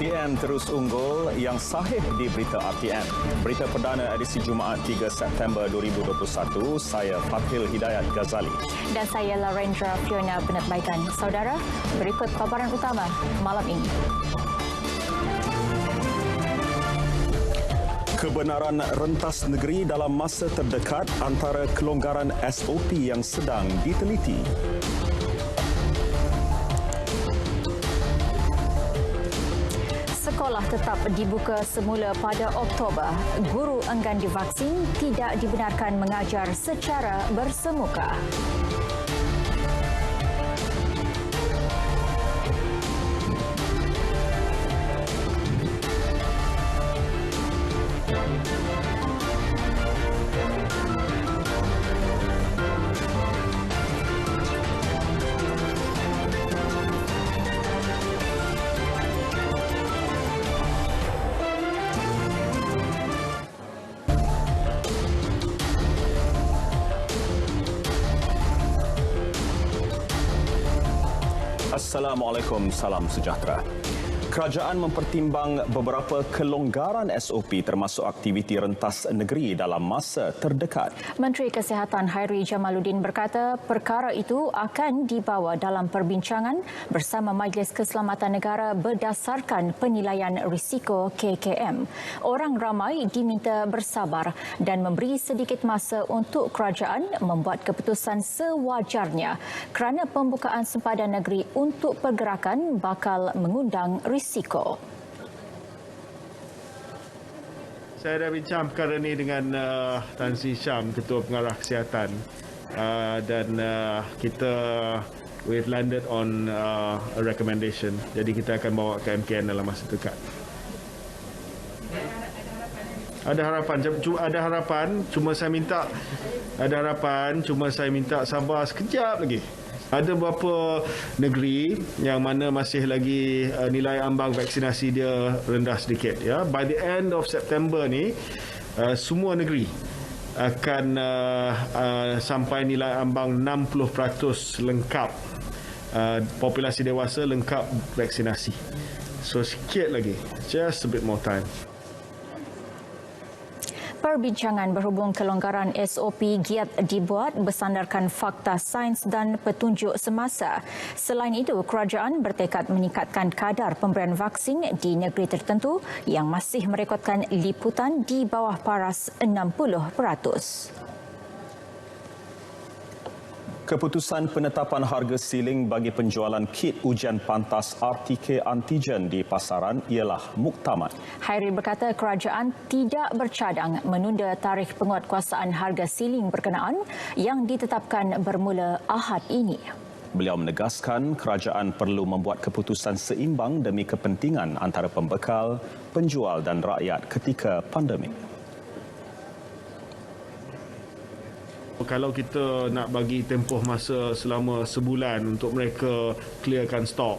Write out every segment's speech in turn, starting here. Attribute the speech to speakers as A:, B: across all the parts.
A: RTM terus unggul yang sahih di Berita RTM. Berita perdana edisi Jumaat 3 September 2021, saya Fathil Hidayat Ghazali.
B: Dan saya Larendra Fiona Bennett Baitan. Saudara, berikut paparan utama malam ini.
A: Kebenaran rentas negeri dalam masa terdekat antara kelonggaran SOP yang sedang diteliti.
B: Sekolah tetap dibuka semula pada Oktober. Guru enggan divaksin tidak dibenarkan mengajar secara bersemuka.
A: Assalamualaikum, salam sejahtera. Kerajaan mempertimbang beberapa kelonggaran SOP termasuk aktiviti rentas negeri dalam masa terdekat.
B: Menteri Kesihatan Hairi Jamaluddin berkata perkara itu akan dibawa dalam perbincangan bersama Majlis Keselamatan Negara berdasarkan penilaian risiko KKM. Orang ramai diminta bersabar dan memberi sedikit masa untuk kerajaan membuat keputusan sewajarnya kerana pembukaan sempadan negeri untuk pergerakan bakal mengundang risiko.
C: Saya dah bincang perkara ini dengan Tan Sri Syam, Ketua Pengarah Kesihatan, dan we've landed on a recommendation. Jadi kita akan bawa ke MKN dalam masa dekat. Ada harapan, cuma saya minta sabar sekejap lagi. Ada beberapa negeri yang mana masih lagi nilai ambang vaksinasi dia rendah sedikit. Ya. By the end of September ni, semua negeri akan sampai nilai ambang 60% lengkap. Populasi dewasa lengkap vaksinasi. So sikit lagi, just a bit more time.
B: Perbincangan berhubung kelonggaran SOP giat dibuat bersandarkan fakta sains dan petunjuk semasa. Selain itu, kerajaan bertekad meningkatkan kadar pemberian vaksin di negeri tertentu yang masih merekodkan liputan di bawah paras 60%.
A: Keputusan penetapan harga siling bagi penjualan kit ujian pantas RTK antigen di pasaran ialah muktamad.
B: Hairi berkata kerajaan tidak bercadang menunda tarikh penguatkuasaan harga siling berkenaan yang ditetapkan bermula Ahad ini.
A: Beliau menegaskan kerajaan perlu membuat keputusan seimbang demi kepentingan antara pembekal, penjual dan rakyat ketika pandemik.
C: Kalau kita nak bagi tempoh masa selama sebulan untuk mereka clearkan stok,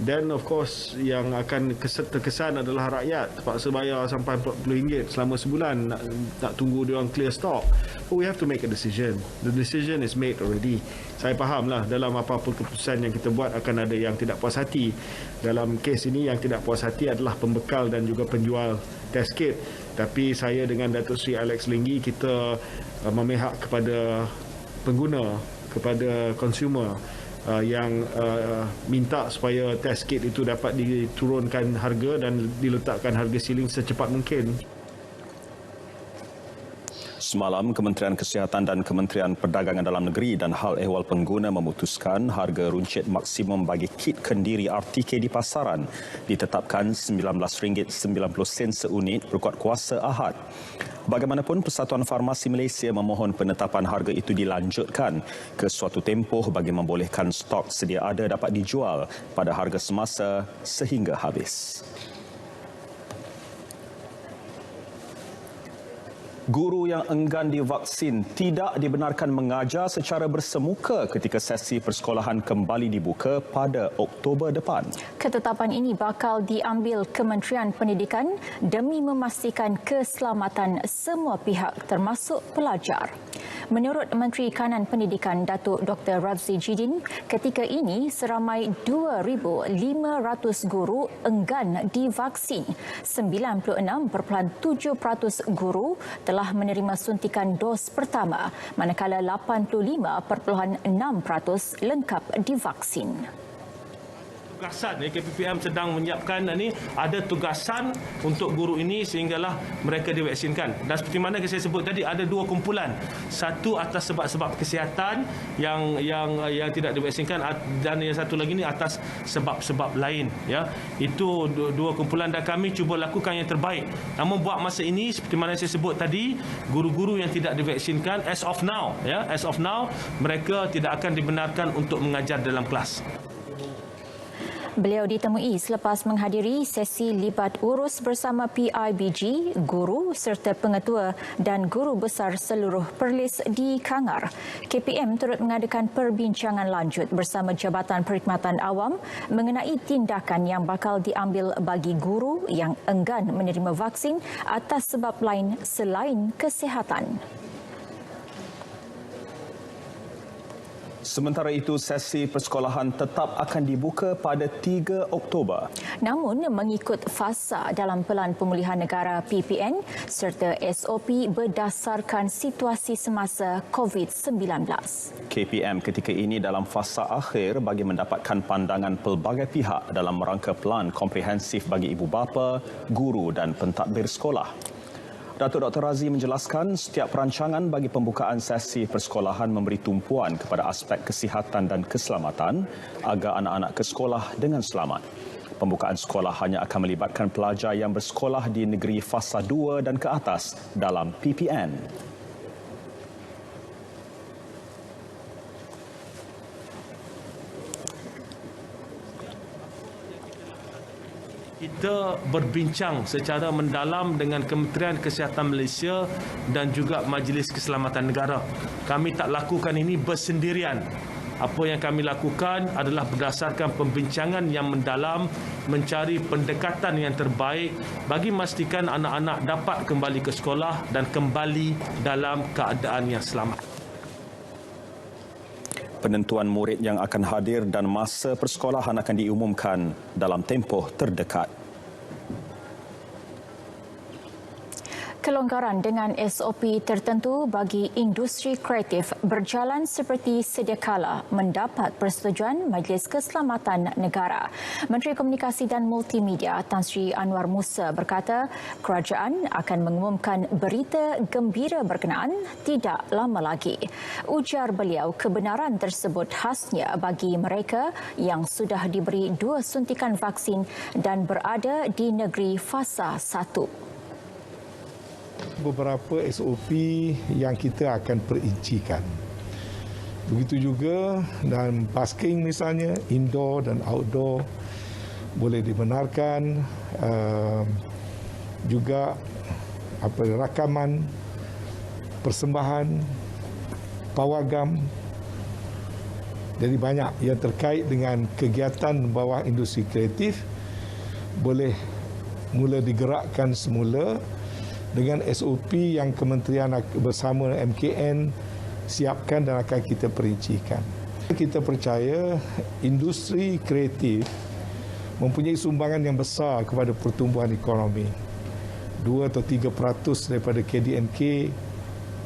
C: then of course yang akan terkesan adalah rakyat terpaksa bayar sampai RM40 selama sebulan nak tunggu dia orang clear stok. But we have to make a decision. The decision is made already. Saya fahamlah dalam apa-apa keputusan yang kita buat akan ada yang tidak puas hati. Dalam kes ini yang tidak puas hati adalah pembekal dan juga penjual test kit. Tapi saya dengan Datuk Seri Alex Linggi, kita memihak kepada pengguna, kepada consumer yang minta supaya test kit itu dapat diturunkan harga dan diletakkan harga siling secepat mungkin.
A: Semalam, Kementerian Kesihatan dan Kementerian Perdagangan Dalam Negeri dan Hal Ehwal Pengguna memutuskan harga runcit maksimum bagi kit kendiri RTK di pasaran ditetapkan RM19.90 seunit berkuat kuasa Ahad. Bagaimanapun, Persatuan Farmasi Malaysia memohon penetapan harga itu dilanjutkan ke suatu tempoh bagi membolehkan stok sedia ada dapat dijual pada harga semasa sehingga habis. Guru yang enggan divaksin tidak dibenarkan mengajar secara bersemuka ketika sesi persekolahan kembali dibuka pada Oktober depan.
B: Ketetapan ini bakal diambil Kementerian Pendidikan demi memastikan keselamatan semua pihak termasuk pelajar. Menurut Menteri Kanan Pendidikan Datuk Dr. Razli Jidin, ketika ini seramai 2,500 guru enggan divaksin. 96.7% guru telah menerima suntikan dos pertama, manakala 85.6% lengkap divaksin.
D: Tugasan KPPM sedang menyiapkan ni, ada tugasan untuk guru ini sehinggalah mereka divaksinkan. Dan seperti mana saya sebut tadi, ada dua kumpulan. Satu atas sebab-sebab kesihatan yang tidak divaksinkan, dan yang satu lagi ni atas sebab-sebab lain, ya. Itu dua kumpulan dan kami cuba lakukan yang terbaik. Namun buat masa ini seperti mana saya sebut tadi, guru-guru yang tidak divaksinkan as of now mereka tidak akan dibenarkan untuk mengajar dalam kelas.
B: Beliau ditemui selepas menghadiri sesi libat urus bersama PIBG, guru serta pengetua dan guru besar seluruh Perlis di Kangar. KPM turut mengadakan perbincangan lanjut bersama Jabatan Perkhidmatan Awam mengenai tindakan yang bakal diambil bagi guru yang enggan menerima vaksin atas sebab lain selain kesihatan.
A: Sementara itu, sesi persekolahan tetap akan dibuka pada 3 Oktober.
B: Namun, mengikut fasa dalam Pelan Pemulihan Negara PPN serta SOP berdasarkan situasi semasa COVID-19.
A: KPM ketika ini dalam fasa akhir bagi mendapatkan pandangan pelbagai pihak dalam rangka pelan komprehensif bagi ibu bapa, guru dan pentadbir sekolah. Datuk Dr. Razli menjelaskan setiap perancangan bagi pembukaan sesi persekolahan memberi tumpuan kepada aspek kesihatan dan keselamatan agar anak-anak ke sekolah dengan selamat. Pembukaan sekolah hanya akan melibatkan pelajar yang bersekolah di negeri fasa 2 dan ke atas dalam PPN.
D: Kita berbincang secara mendalam dengan Kementerian Kesihatan Malaysia dan juga Majlis Keselamatan Negara. Kami tak lakukan ini bersendirian. Apa yang kami lakukan adalah berdasarkan pembincangan yang mendalam, mencari pendekatan yang terbaik bagi memastikan anak-anak dapat kembali ke sekolah dan kembali dalam keadaan yang selamat.
A: Penentuan murid yang akan hadir dan masa persekolahan akan diumumkan dalam tempoh terdekat.
B: Kelonggaran dengan SOP tertentu bagi industri kreatif berjalan seperti sedia kala mendapat persetujuan Majlis Keselamatan Negara. Menteri Komunikasi dan Multimedia Tan Sri Anwar Musa berkata kerajaan akan mengumumkan berita gembira berkenaan tidak lama lagi. Ujar beliau kebenaran tersebut khasnya bagi mereka yang sudah diberi 2 suntikan vaksin dan berada di negeri fasa 1.
E: Beberapa SOP yang kita akan perincikan. Begitu juga dalam basking misalnya, indoor dan outdoor boleh dibenarkan, juga rakaman, persembahan, pawagam. Jadi banyak yang terkait dengan kegiatan bawah industri kreatif boleh mula digerakkan semula dengan SOP yang kementerian bersama MKN siapkan dan akan kita perincikan. Kita percaya industri kreatif mempunyai sumbangan yang besar kepada pertumbuhan ekonomi. 2 atau 3% daripada KDNK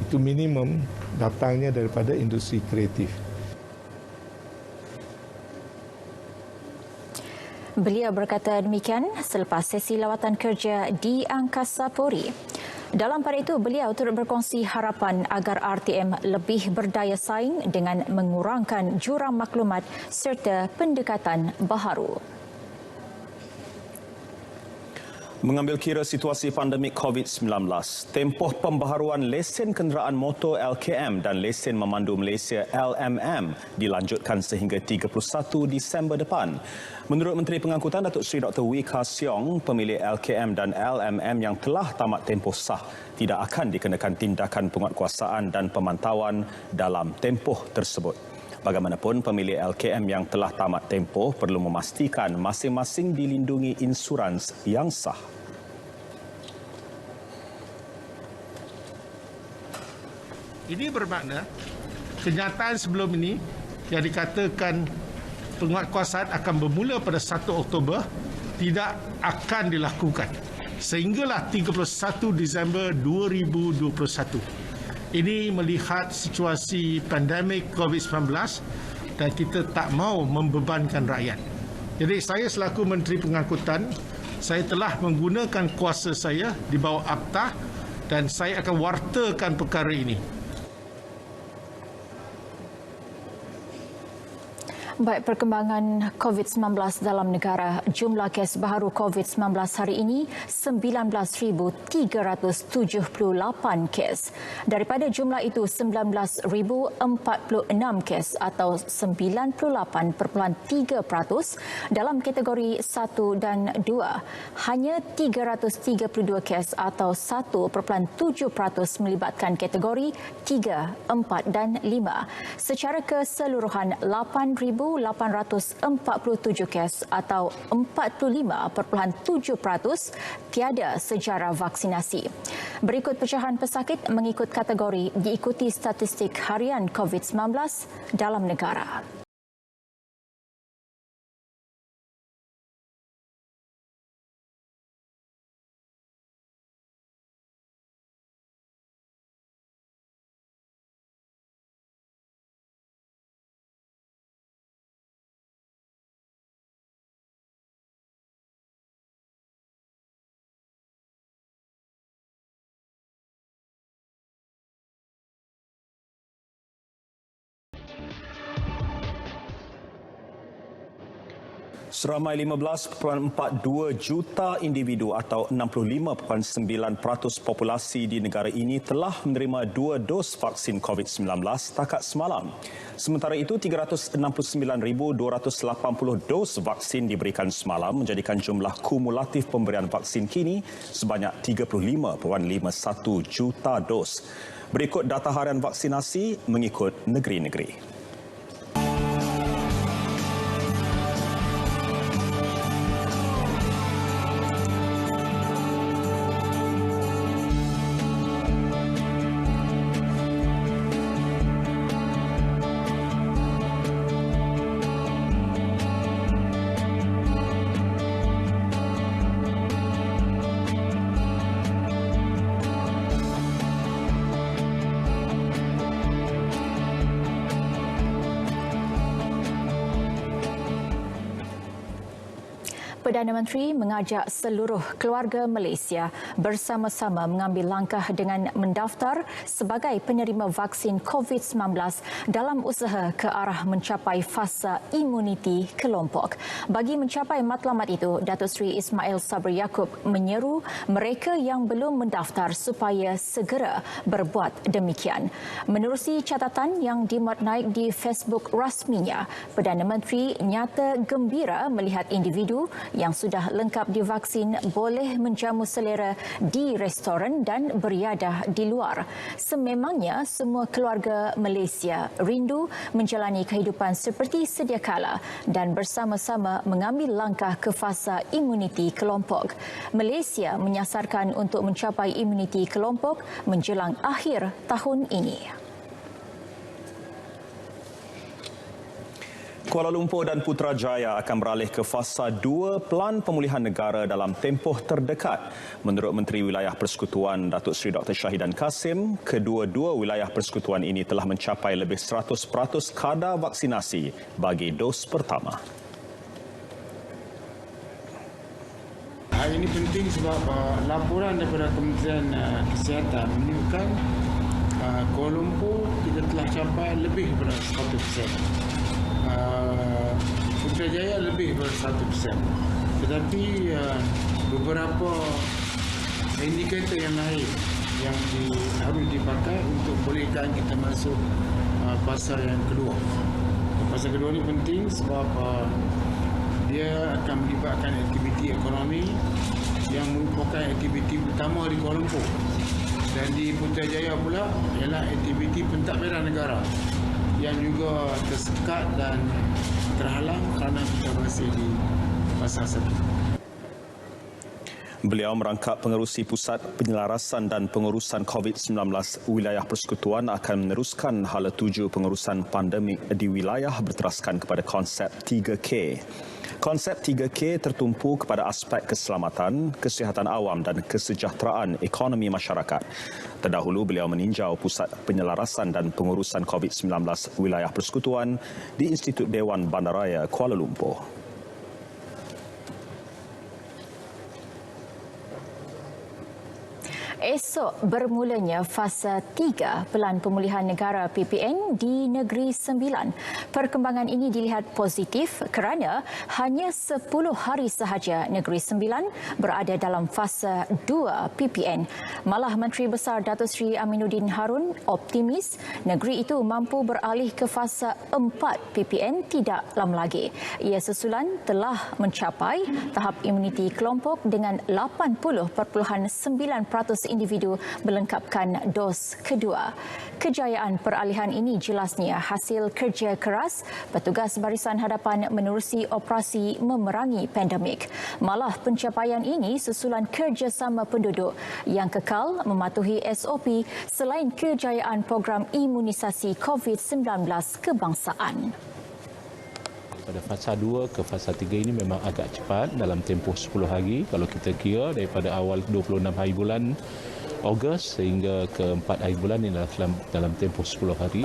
E: itu minimum datangnya daripada industri kreatif.
B: Beliau berkata demikian selepas sesi lawatan kerja di Angkasa Puri. Dalam pada itu, beliau turut berkongsi harapan agar RTM lebih berdaya saing dengan mengurangkan jurang maklumat serta pendekatan baharu.
A: Mengambil kira situasi pandemik COVID-19, tempoh pembaharuan lesen kenderaan motor LKM dan lesen memandu Malaysia LMM dilanjutkan sehingga 31 Disember depan. Menurut Menteri Pengangkutan Datuk Seri Dr. Wee Ka Siong, pemilik LKM dan LMM yang telah tamat tempoh sah tidak akan dikenakan tindakan penguatkuasaan dan pemantauan dalam tempoh tersebut. Bagaimanapun, pemilik LKM yang telah tamat tempoh perlu memastikan masing-masing dilindungi insurans yang sah.
F: Ini bermakna kenyataan sebelum ini yang dikatakan penguatkuasaan akan bermula pada 1 Oktober tidak akan dilakukan sehinggalah 31 Disember 2021. Ini melihat situasi pandemik COVID-19 dan kita tak mahu membebankan rakyat. Jadi saya selaku Menteri Pengangkutan, saya telah menggunakan kuasa saya di bawah Akta dan saya akan wartakan perkara ini.
B: Baik, perkembangan COVID-19 dalam negara. Jumlah kes baharu COVID-19 hari ini 19,378 kes. Daripada jumlah itu 19,046 kes atau 98.3% dalam kategori 1 dan 2. Hanya 332 kes atau 1.7% melibatkan kategori 3, 4 dan 5. Secara keseluruhan 8,847 kes atau 45.7% tiada sejarah vaksinasi. Berikut pecahan pesakit mengikut kategori diikuti statistik harian COVID-19 dalam negara.
A: Seramai 15.42 juta individu atau 65.9% populasi di negara ini telah menerima 2 dos vaksin COVID-19 setakat semalam. Sementara itu, 369,280 dos vaksin diberikan semalam menjadikan jumlah kumulatif pemberian vaksin kini sebanyak 35.51 juta dos. Berikut data harian vaksinasi mengikut negeri-negeri. Perdana Menteri mengajak seluruh keluarga Malaysia bersama-sama mengambil langkah dengan mendaftar sebagai penerima vaksin COVID-19 dalam usaha ke arah mencapai fasa imuniti kelompok. Bagi mencapai matlamat itu, Datuk Seri Ismail Sabri Yaakob menyeru mereka yang belum mendaftar supaya segera berbuat demikian. Menerusi catatan yang dimuat naik di Facebook rasminya, Perdana Menteri nyata gembira melihat individu yang sudah lengkap divaksin boleh menjamu selera di restoran dan beriadah di luar. Sememangnya semua keluarga Malaysia rindu menjalani kehidupan seperti sedia kala dan bersama-sama mengambil langkah ke fasa imuniti kelompok. Malaysia menyasarkan untuk mencapai imuniti kelompok menjelang akhir tahun ini. Kuala Lumpur dan Putrajaya akan beralih ke fasa 2 Pelan Pemulihan Negara dalam tempoh terdekat. Menurut Menteri Wilayah Persekutuan Datuk Seri Dr. Syahidan Kasim, kedua-dua wilayah persekutuan ini telah mencapai lebih 100% kadar vaksinasi bagi dos pertama.
G: Hari ini penting sebab laporan daripada Kementerian Kesihatan menunjukkan Kuala Lumpur kita telah capai lebih daripada 100%. Putrajaya lebih daripada 100%. Tetapi beberapa indikator yang lain yang harus dipakai untuk bolehkan kita masuk fasa yang kedua. Fasa kedua ini penting sebab dia akan melibatkan aktiviti ekonomi yang merupakan aktiviti pertama di Kuala Lumpur. Dan di Putrajaya pula ialah aktiviti pentadbiran negara yang juga tersekat dan terhalang kerana kita masih di fasa 1.
A: Beliau merangkap pengerusi Pusat Penyelarasan dan Pengurusan COVID-19 Wilayah Persekutuan akan meneruskan hala tuju pengurusan pandemik di wilayah berteraskan kepada konsep 3K. Konsep 3K tertumpu kepada aspek keselamatan, kesihatan awam dan kesejahteraan ekonomi masyarakat. Terdahulu beliau meninjau Pusat Penyelarasan dan Pengurusan COVID-19 Wilayah Persekutuan di Institut Dewan Bandaraya Kuala Lumpur.
B: Esok bermulanya fasa 3 Pelan Pemulihan Negara PPN di Negeri Sembilan. Perkembangan ini dilihat positif kerana hanya 10 hari sahaja Negeri Sembilan berada dalam fasa 2 PPN. Malah Menteri Besar Datuk Seri Aminuddin Harun optimis negeri itu mampu beralih ke fasa 4 PPN tidak lama lagi. Ia sesulan telah mencapai tahap imuniti kelompok dengan 80.9% individu melengkapkan dos kedua. Kejayaan peralihan ini jelasnya hasil kerja keras petugas barisan hadapan menerusi operasi memerangi pandemik. Malah pencapaian ini susulan kerjasama penduduk yang kekal mematuhi SOP selain kejayaan program imunisasi COVID-19 kebangsaan.
H: Pada fasa 2 ke fasa 3 ini memang agak cepat dalam tempoh 10 hari kalau kita kira daripada awal 26 hari bulan Ogos sehingga ke 4 hari bulan ini dalam tempoh 10 hari,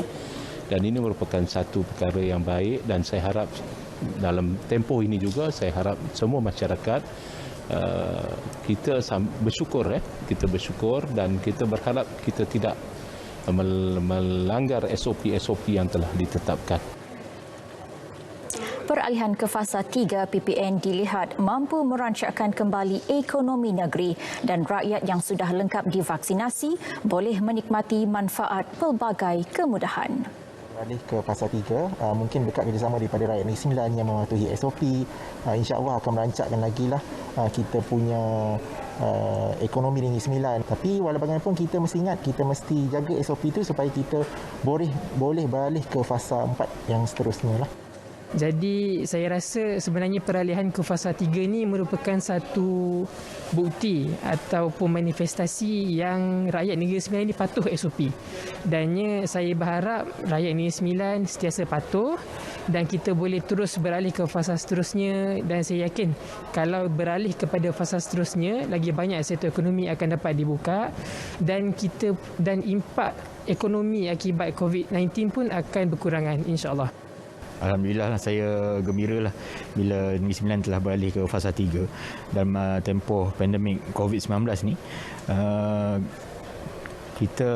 H: dan ini merupakan satu perkara yang baik, dan saya harap dalam tempoh ini juga saya harap semua masyarakat kita bersyukur dan kita berharap kita tidak melanggar SOP yang telah ditetapkan.
B: Peralihan ke fasa 3 PPN dilihat mampu merancakkan kembali ekonomi negeri dan rakyat yang sudah lengkap divaksinasi boleh menikmati manfaat pelbagai kemudahan.
I: Beralih ke fasa 3, mungkin berkat kerjasama daripada rakyat Negeri Sembilan yang mematuhi SOP, insya-Allah akan merancakkan lagi lah kita punya ekonomi Negeri Sembilan. Tapi walau bagaimanapun kita mesti ingat, kita mesti jaga SOP itu supaya kita boleh beralih ke fasa 4 yang seterusnya lah.
J: Jadi saya rasa sebenarnya peralihan ke fasa 3 ini merupakan satu bukti ataupun manifestasi yang rakyat Negeri Sembilan ini patuh SOP. Dan saya berharap rakyat Negeri Sembilan sentiasa patuh dan kita boleh terus beralih ke fasa seterusnya, dan saya yakin kalau beralih kepada fasa seterusnya lagi banyak sektor ekonomi akan dapat dibuka dan impak ekonomi akibat COVID-19 pun akan berkurangan, insya-Allah.
K: Alhamdulillah saya gembiralah bila Negeri Sembilan telah beralih ke fasa 3 dalam tempoh pandemik COVID-19 ni. Kita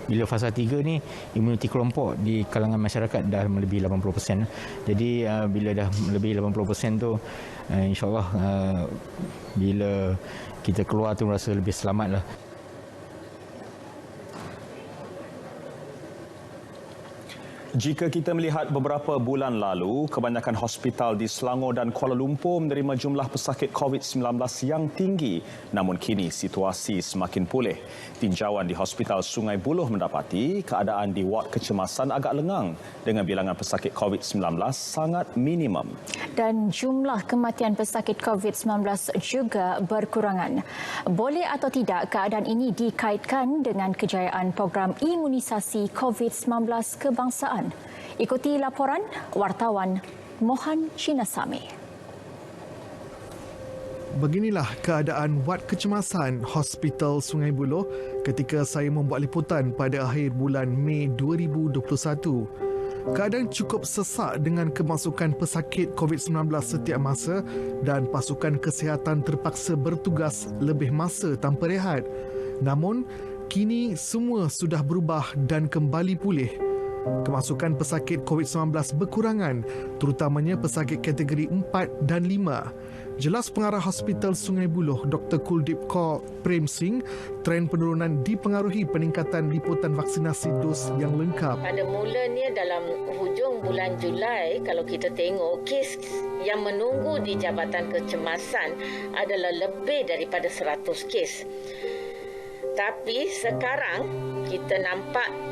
K: bila fasa 3 ni imuniti kelompok di kalangan masyarakat dah melebihi 80%. Jadi bila dah melebihi 80% tu insya-Allah bila kita keluar tu rasa lebih selamatlah.
A: Jika kita melihat beberapa bulan lalu, kebanyakan hospital di Selangor dan Kuala Lumpur menerima jumlah pesakit COVID-19 yang tinggi. Namun kini situasi semakin pulih. Tinjauan di Hospital Sungai Buloh mendapati keadaan di ward kecemasan agak lengang dengan bilangan pesakit COVID-19 sangat minimum.
B: Dan jumlah kematian pesakit COVID-19 juga berkurangan. Boleh atau tidak keadaan ini dikaitkan dengan kejayaan program imunisasi COVID-19 kebangsaan? Ikuti laporan wartawan Mohan Chinasame.
L: Beginilah keadaan wad kecemasan Hospital Sungai Buloh ketika saya membuat liputan pada akhir bulan Mei 2021. Keadaan cukup sesak dengan kemasukan pesakit COVID-19 setiap masa dan pasukan kesihatan terpaksa bertugas lebih masa tanpa rehat. Namun, kini semua sudah berubah dan kembali pulih. Kemasukan pesakit COVID-19 berkurangan, terutamanya pesakit kategori 4 dan 5. Jelas pengarah Hospital Sungai Buloh, Dr. Kuldeep Kaur Prem Singh, trend penurunan dipengaruhi peningkatan liputan vaksinasi dos yang lengkap.
M: Pada mulanya dalam hujung bulan Julai, kalau kita tengok kes yang menunggu di Jabatan Kecemasan adalah lebih daripada 100 kes. Tapi sekarang kita nampak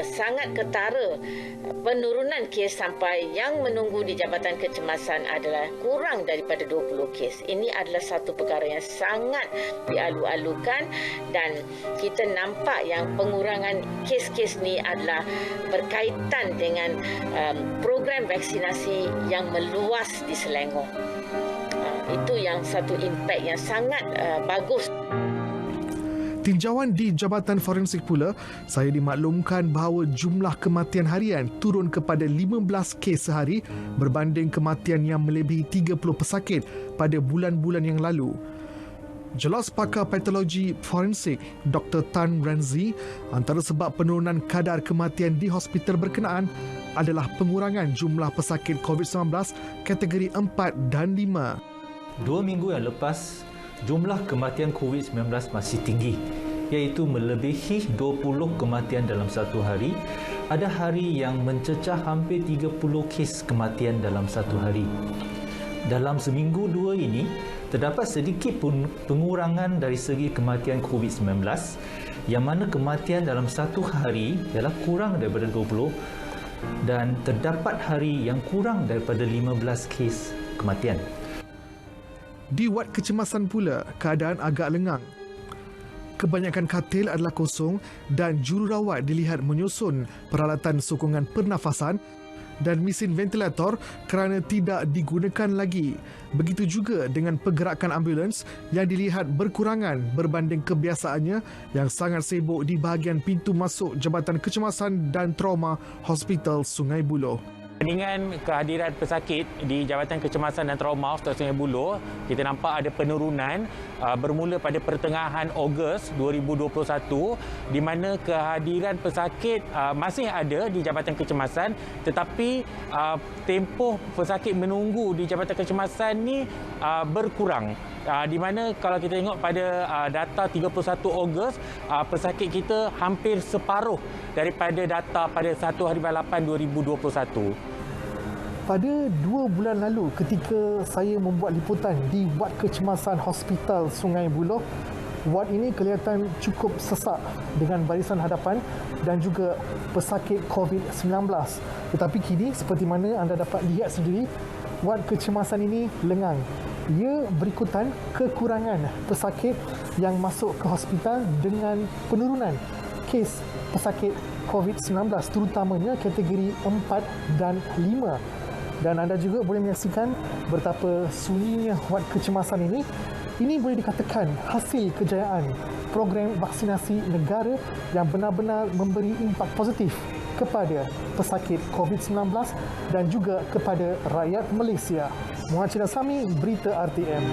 M: sangat ketara penurunan kes sampai yang menunggu di Jabatan Kecemasan adalah kurang daripada 20 kes. Ini adalah satu perkara yang sangat dialu-alukan dan kita nampak yang pengurangan kes-kes ni adalah berkaitan dengan program vaksinasi yang meluas di Selangor. Itu yang satu impak yang sangat bagus.
L: Tinjauan di Jabatan Forensik pula, saya dimaklumkan bahawa jumlah kematian harian turun kepada 15 kes sehari berbanding kematian yang melebihi 30 pesakit pada bulan-bulan yang lalu. Jelas pakar patologi forensik Dr. Tan Ranzi, antara sebab penurunan kadar kematian di hospital berkenaan adalah pengurangan jumlah pesakit COVID-19 kategori 4 dan 5.
N: 2 minggu yang lepas, jumlah kematian COVID-19 masih tinggi, iaitu melebihi 20 kematian dalam satu hari. Ada hari yang mencecah hampir 30 kes kematian dalam satu hari. Dalam seminggu dua ini, terdapat sedikit pun pengurangan dari segi kematian COVID-19, yang mana kematian dalam satu hari ialah kurang daripada 20 dan terdapat hari yang kurang daripada 15 kes kematian.
L: Di wad kecemasan pula, keadaan agak lengang. Kebanyakan katil adalah kosong dan jururawat dilihat menyusun peralatan sokongan pernafasan dan mesin ventilator kerana tidak digunakan lagi. Begitu juga dengan pergerakan ambulans yang dilihat berkurangan berbanding kebiasaannya yang sangat sibuk di bahagian pintu masuk Jabatan Kecemasan dan Trauma Hospital Sungai Buloh.
O: Dengan kehadiran pesakit di Jabatan Kecemasan dan Trauma Hospital Sungai Buloh, kita nampak ada penurunan bermula pada pertengahan Ogos 2021 di mana kehadiran pesakit masih ada di Jabatan Kecemasan, tetapi tempoh pesakit menunggu di Jabatan Kecemasan ni berkurang. Di mana kalau kita tengok pada data 31 Ogos, pesakit kita hampir separuh daripada data pada 1 Hariban 8 2021.
L: Pada 2 bulan lalu ketika saya membuat liputan di wad kecemasan Hospital Sungai Buloh, wad ini kelihatan cukup sesak dengan barisan hadapan dan juga pesakit COVID-19. Tetapi kini seperti mana anda dapat lihat sendiri, wad kecemasan ini lengang. Ia berikutan kekurangan pesakit yang masuk ke hospital dengan penurunan kes pesakit COVID-19 terutamanya kategori 4 dan 5. Dan anda juga boleh menyaksikan betapa sunyinya wad kecemasan ini. Ini boleh dikatakan hasil kejayaan program vaksinasi negara yang benar-benar memberi impak positif kepada pesakit COVID-19 dan juga kepada rakyat Malaysia. Muhajir Asami, Berita RTM.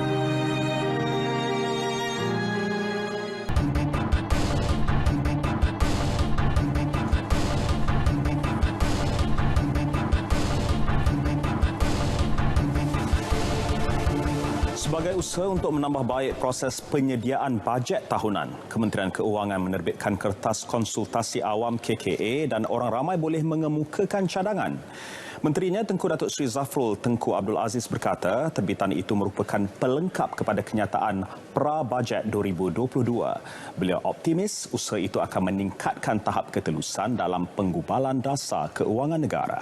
A: Sebagai usaha untuk menambah baik proses penyediaan bajet tahunan, Kementerian Keuangan menerbitkan kertas konsultasi awam KKA dan orang ramai boleh mengemukakan cadangan. Menterinya Tengku Datuk Seri Zafrul Tengku Abdul Aziz berkata terbitan itu merupakan pelengkap kepada kenyataan pra-bajet 2022. Beliau optimis usaha itu akan meningkatkan tahap ketelusan dalam penggubalan dasar keuangan negara.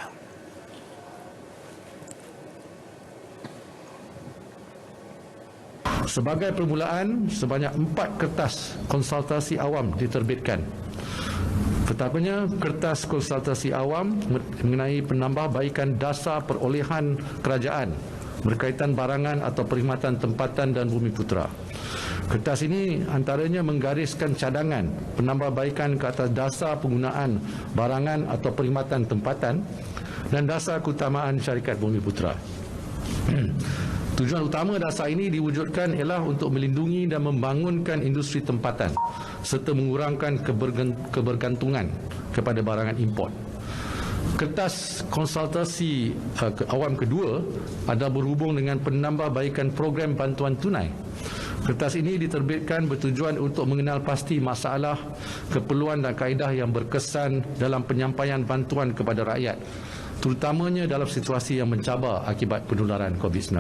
P: Sebagai permulaan, sebanyak 4 kertas konsultasi awam diterbitkan. Pertamanya, kertas konsultasi awam mengenai penambahbaikan dasar perolehan kerajaan berkaitan barangan atau perkhidmatan tempatan dan bumi putera. Kertas ini antaranya menggariskan cadangan penambahbaikan ke atas dasar penggunaan barangan atau perkhidmatan tempatan dan dasar keutamaan syarikat bumi putera. Tujuan utama dasar ini diwujudkan ialah untuk melindungi dan membangunkan industri tempatan serta mengurangkan kebergantungan kepada barangan import. Kertas konsultasi awam kedua adalah berhubung dengan penambahbaikan program bantuan tunai. Kertas ini diterbitkan bertujuan untuk mengenal pasti masalah, keperluan dan kaedah yang berkesan dalam penyampaian bantuan kepada rakyat, terutamanya dalam situasi yang mencabar akibat penularan COVID-19.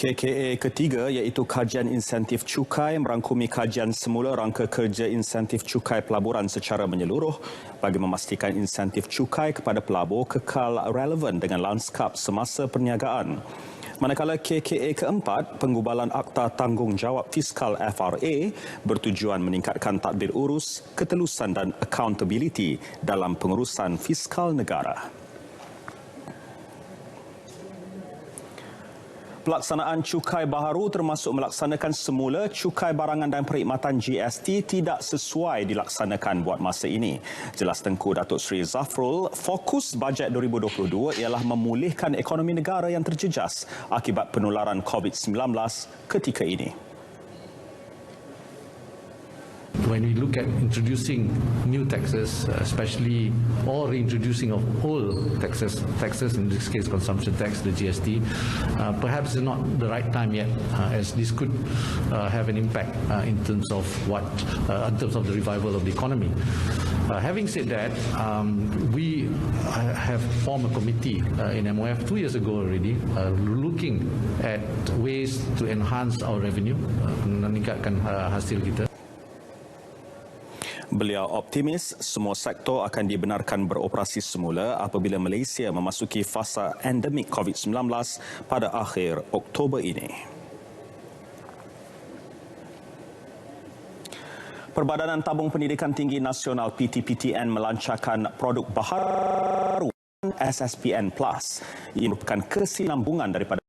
A: KKA ketiga iaitu kajian insentif cukai merangkumi kajian semula rangka kerja insentif cukai pelaburan secara menyeluruh bagi memastikan insentif cukai kepada pelabur kekal relevan dengan lanskap semasa perniagaan. Manakala KKA keempat, penggubalan Akta Tanggungjawab Fiskal FRA bertujuan meningkatkan tadbir urus, ketelusan dan accountability dalam pengurusan fiskal negara. Pelaksanaan cukai baharu termasuk melaksanakan semula cukai barangan dan perkhidmatan GST tidak sesuai dilaksanakan buat masa ini. Jelas Tengku Datuk Seri Zafrul, fokus bajet 2022 ialah memulihkan ekonomi negara yang terjejas akibat penularan COVID-19 ketika ini.
P: When we look at introducing new taxes, especially or reintroducing of old taxes in this case consumption tax, the GST, perhaps it's not the right time yet, as this could have an impact in terms of the revival of the economy. Having said that, we have formed a committee in MOF 2 years ago already, looking at ways to enhance our revenue, meningkatkan hasil kita.
A: Beliau optimis semua sektor akan dibenarkan beroperasi semula apabila Malaysia memasuki fasa endemik COVID-19 pada akhir Oktober ini. Perbadanan Tabung Pendidikan Tinggi Nasional PTPTN melancarkan produk baharu SSPN Plus. Ia merupakan kesinambungan daripada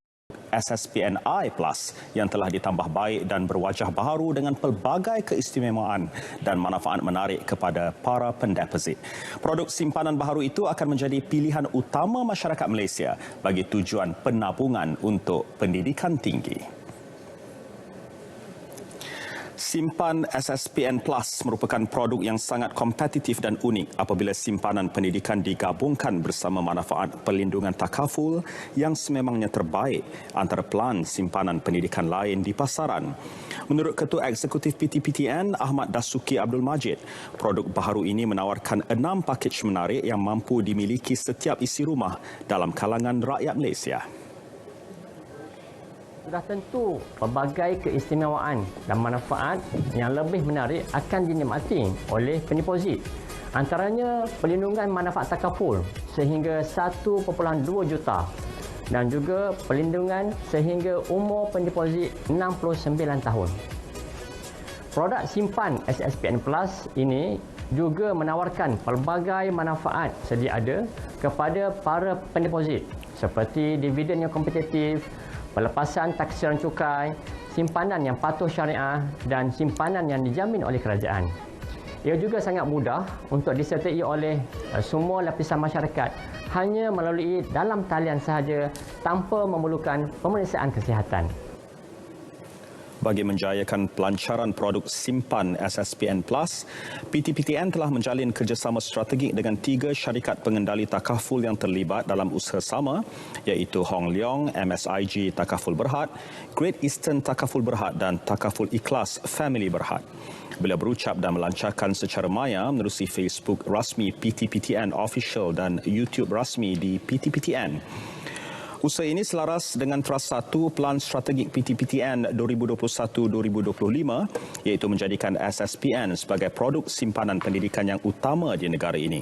A: SSPNI Plus yang telah ditambah baik dan berwajah baharu dengan pelbagai keistimewaan dan manfaat menarik kepada para pendeposit. Produk simpanan baharu itu akan menjadi pilihan utama masyarakat Malaysia bagi tujuan penabungan untuk pendidikan tinggi. Simpan SSPN Plus merupakan produk yang sangat kompetitif dan unik apabila simpanan pendidikan digabungkan bersama manfaat perlindungan takaful yang sememangnya terbaik antara pelan simpanan pendidikan lain di pasaran. Menurut Ketua Eksekutif PTPTN, Ahmad Dasuki Abdul Majid, produk baharu ini menawarkan 6 pakej menarik yang mampu dimiliki setiap isi rumah dalam kalangan rakyat Malaysia.
Q: Sudah tentu pelbagai keistimewaan dan manfaat yang lebih menarik akan dinikmati oleh pendeposit. Antaranya perlindungan manfaat takaful sehingga 1.2 juta dan juga perlindungan sehingga umur pendeposit 69 tahun. Produk simpan SSPN Plus ini juga menawarkan pelbagai manfaat sedia ada kepada para pendeposit seperti dividen yang kompetitif, pelepasan taksiran cukai, simpanan yang patuh syariah dan simpanan yang dijamin oleh kerajaan. Ia juga sangat mudah untuk disertai oleh semua lapisan masyarakat hanya melalui dalam talian sahaja tanpa memerlukan pemeriksaan kesihatan.
A: Bagi menjayakan pelancaran produk simpan SSPN Plus, PTPTN telah menjalin kerjasama strategik dengan 3 syarikat pengendali takaful yang terlibat dalam usaha sama iaitu Hong Leong, MSIG Takaful Berhad, Great Eastern Takaful Berhad dan Takaful Ikhlas Family Berhad. Beliau berucap dan melancarkan secara maya menerusi Facebook rasmi PTPTN Official dan YouTube rasmi di PTPTN. Usaha ini selaras dengan Tras 1 Pelan Strategik PTPTN 2021-2025 iaitu menjadikan SSPN sebagai produk simpanan pendidikan yang utama di negara ini.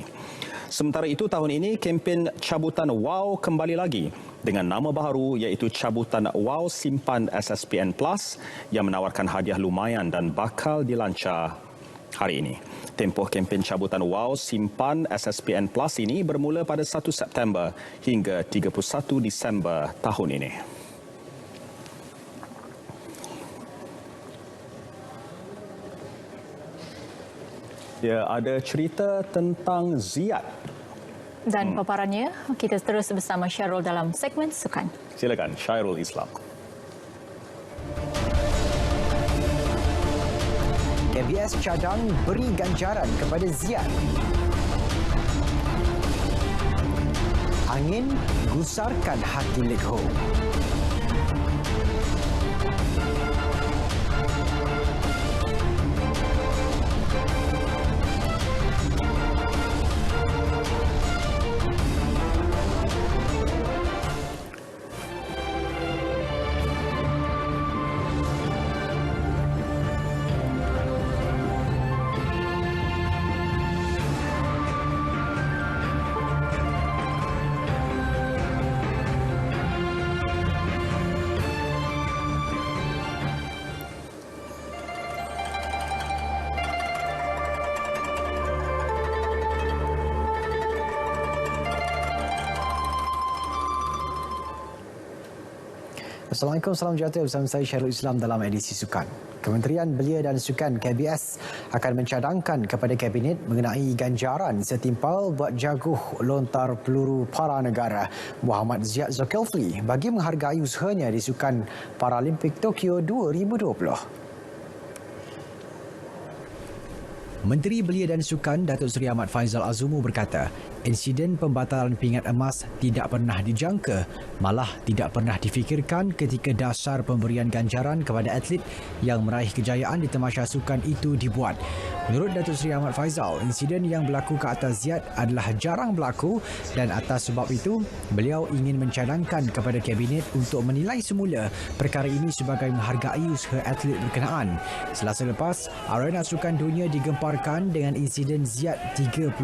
A: Sementara itu, tahun ini kempen cabutan WOW kembali lagi dengan nama baharu iaitu cabutan WOW Simpan SSPN Plus yang menawarkan hadiah lumayan dan bakal dilancar hari ini. Tempoh kempen cabutan WOW Simpan SSPN Plus ini bermula pada 1 September hingga 31 Disember tahun ini. Ya, ada cerita tentang Ziyad.
B: Dan paparannya, kita terus bersama Syarul dalam segmen Sukan.
A: Silakan, Syairul Islam.
R: KBS cadang beri ganjaran kepada Ziyad. Angin gusarkan hati Lik Ho. Assalamualaikum, salam sejahtera bersama saya Syahrul Islam dalam edisi Sukan. Kementerian Belia dan Sukan KBS akan mencadangkan kepada Kabinet mengenai ganjaran setimpal buat jaguh lontar peluru para negara Muhammad Ziad Zulkifli bagi menghargai usahanya di Sukan Paralimpik Tokyo 2020. Menteri Belia dan Sukan Datuk Seri Ahmad Faizal Azumu berkata, insiden pembatalan pingat emas tidak pernah dijangka, malah tidak pernah difikirkan ketika dasar pemberian ganjaran kepada atlet yang meraih kejayaan di tamasya sukan itu dibuat. Menurut Datuk Seri Ahmad Faizal, insiden yang berlaku ke atas Ziad adalah jarang berlaku dan atas sebab itu, beliau ingin mencadangkan kepada Kabinet untuk menilai semula perkara ini sebagai menghargai usaha atlet berkenaan. Selasa lepas, arena sukan dunia digemparkan dengan insiden Ziad 31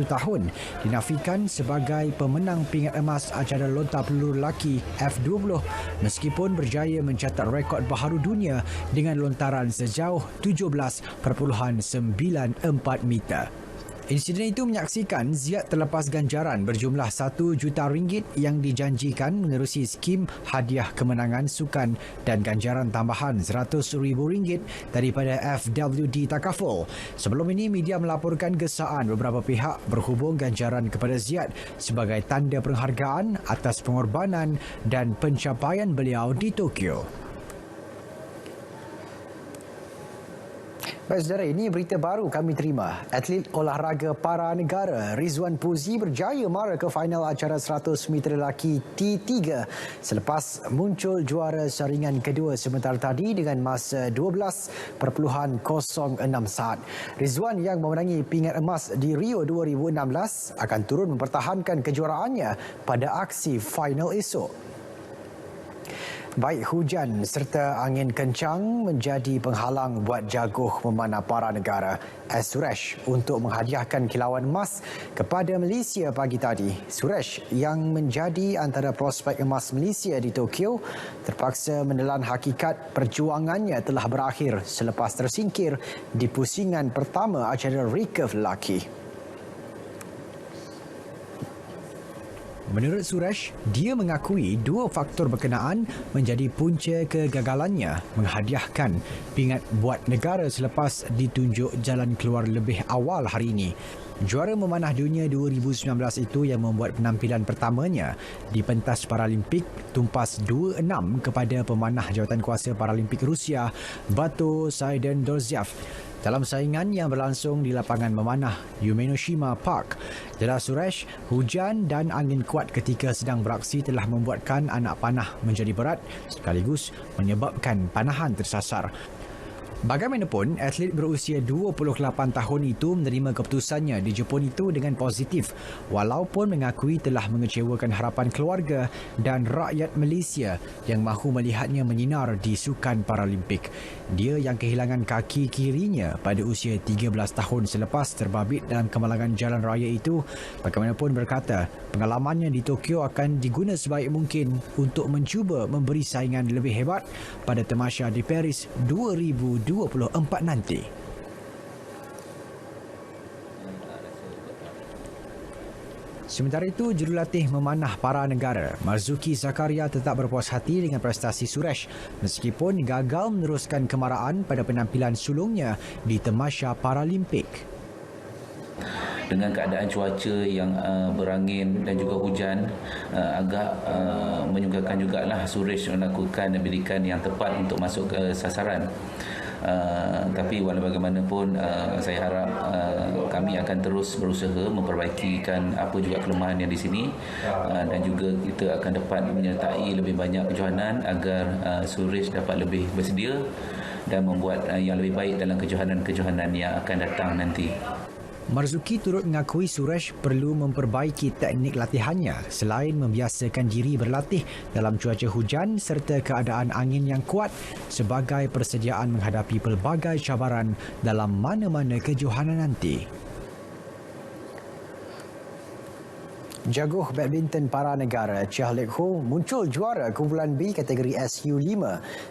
R: tahun dinafikan sebagai pemenang pingat emas acara lontar peluru lelaki F20 meskipun berjaya mencatat rekod baharu dunia dengan lontaran sejauh 17.94 meter. Insiden itu menyaksikan Ziad terlepas ganjaran berjumlah RM1 juta yang dijanjikan menerusi skim hadiah kemenangan sukan dan ganjaran tambahan RM100,000 daripada FWD Takaful. Sebelum ini, media melaporkan gesaan beberapa pihak berhubung ganjaran kepada Ziad sebagai tanda penghargaan atas pengorbanan dan pencapaian beliau di Tokyo. Baik saudara, ini berita baru kami terima. Atlet olahraga para negara Rizwan Puzi berjaya mara ke final acara 100 meter lelaki T3 selepas muncul juara saringan kedua sebentar tadi dengan masa 12.06 saat. Rizwan yang memenangi pingat emas di Rio 2016 akan turun mempertahankan kejuaraannya pada aksi final esok. Baik hujan serta angin kencang menjadi penghalang buat jaguh memanah para negara Suresh untuk menghadiahkan kilauan emas kepada Malaysia pagi tadi. Suresh yang menjadi antara prospek emas Malaysia di Tokyo terpaksa menelan hakikat perjuangannya telah berakhir selepas tersingkir di pusingan pertama acara recurve lelaki. Menurut Suresh, dia mengakui dua faktor berkenaan menjadi punca kegagalannya menghadiahkan pingat buat negara selepas ditunjuk jalan keluar lebih awal hari ini. Juara memanah dunia 2019 itu yang membuat penampilan pertamanya di pentas Paralimpik tumpas 2-6 kepada pemanah jawatankuasa Paralimpik Rusia, Bato Saidendorziav. Dalam saingan yang berlangsung di lapangan memanah Yumenoshima Park, jelas Suresh, hujan dan angin kuat ketika sedang beraksi telah membuatkan anak panah menjadi berat sekaligus menyebabkan panahan tersasar. Bagaimanapun, atlet berusia 28 tahun itu menerima keputusannya di Jepun itu dengan positif walaupun mengakui telah mengecewakan harapan keluarga dan rakyat Malaysia yang mahu melihatnya menyinar di Sukan Paralimpik. Dia yang kehilangan kaki kirinya pada usia 13 tahun selepas terbabit dalam kemalangan jalan raya itu, bagaimanapun berkata pengalamannya di Tokyo akan diguna sebaik mungkin untuk mencuba memberi saingan lebih hebat pada tamasya di Paris 2024 nanti. Sementara itu, jurulatih memanah para negara Marzuki Zakaria tetap berpuas hati dengan prestasi Suresh meskipun gagal meneruskan kemarahan pada penampilan sulungnya di tamasya Paralimpik.
S: Dengan keadaan cuaca yang berangin dan juga hujan, agak menyukarkan jugalah Suresh melakukan bilikan yang tepat untuk masuk ke sasaran. Tapi walau bagaimanapun, saya harap kami akan terus berusaha memperbaikikan apa juga kelemahan yang di sini, dan juga kita akan dapat menyertai lebih banyak kejohanan agar Suresh dapat lebih bersedia dan membuat yang lebih baik dalam kejohanan-kejohanan yang akan datang nanti.
R: Marzuki turut mengakui Suresh perlu memperbaiki teknik latihannya selain membiasakan diri berlatih dalam cuaca hujan serta keadaan angin yang kuat sebagai persediaan menghadapi pelbagai cabaran dalam mana-mana kejohanan nanti. Jaguh badminton para negara Chia Lek Ho muncul juara kumpulan B kategori SU5